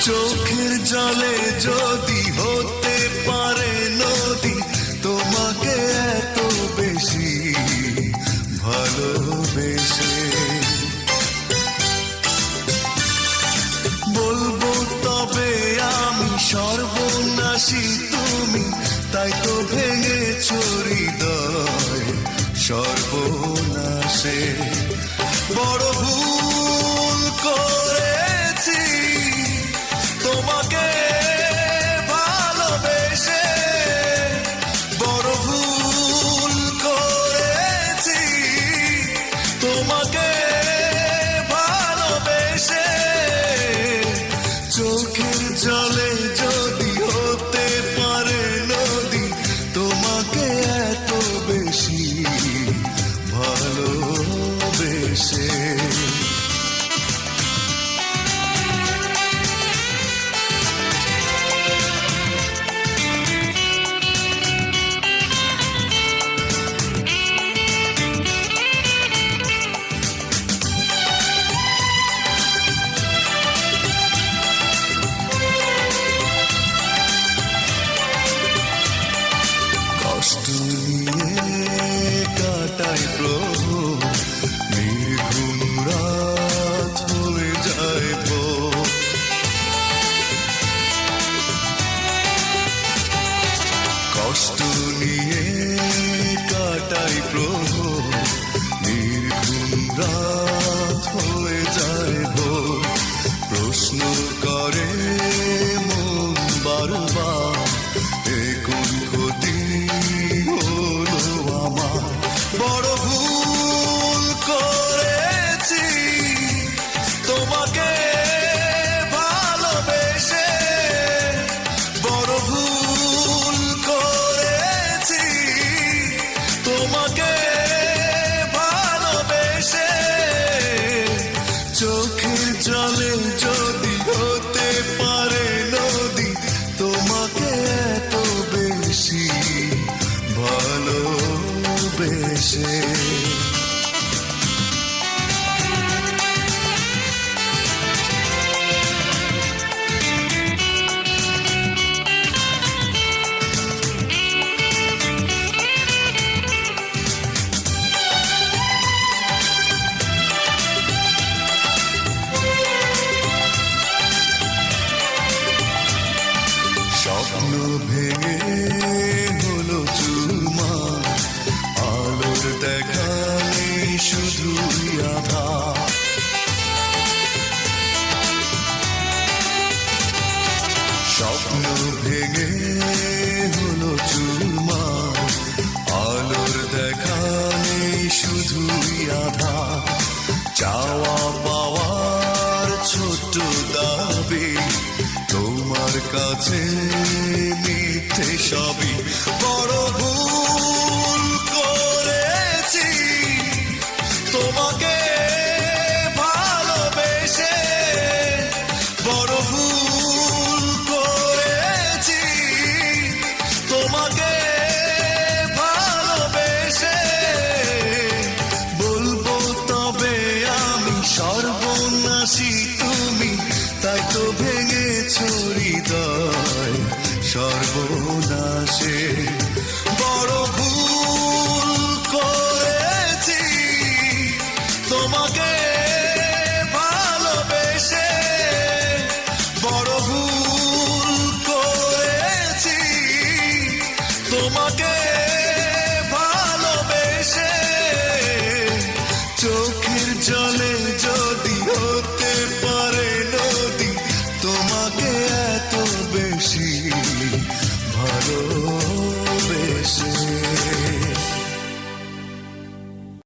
চোখের জলে যদি হতে পারে নদী, তোমাকে এত বেশি ভালোবেসে বলবো তবে আমি সর্বনাশী তুমি, তাই তো ভেঙেছ হৃদয় সর্বনাশে। বড় ভুল করেছি তোমাকে ভালোবেসে, বড় ভুল করেছি তোমাকে ভালোবেসে। চোখের জলে যদি হতে পারে নদী, তোমাকে এত বেশি ভালোবেসে। কষ্ট নিয়ে কাটাই প্রভু, নির্ঘুম রাত হয়ে যায় ভোর। কষ্ট নিয়ে কাটাই প্রভু, নির্ঘুম রাত হয়ে যায় ভোর। প্রশ্ন করে মন বারবার, এ কোন ক্ষতি হলো আমার। বড় ভুল করেছি তোমাকে ভালোবেসে, বড় ভুল করেছি তোমাকে ভালোবেসে। চোখের জলে যদি হতে পারে নদী, তোমাকে এত বেশি ভালোবেসে। স্বপ্ন ভেঙে হলো চুরমার, আলোর দেখা নেই শুধুই আধার। স্বপ্ন ভেঙে হলো চুরমার, আলোর দেখা নেই শুধুই আধার। চাওয়া পাওয়ার ছোট্ট দাবি, তোমার কাছে মিথ্যে সবই। বড় ভুল করেছি তোমাকে ভালোবেসে, বড় ভুল করেছি তোমাকে ভালোবেসে। বলবো তবে আমি সর্বনাশী তুমি, তাই তো ভেঙেছ হৃদয় সর্বনাশে। বড় ভুল করেছি তোমাকে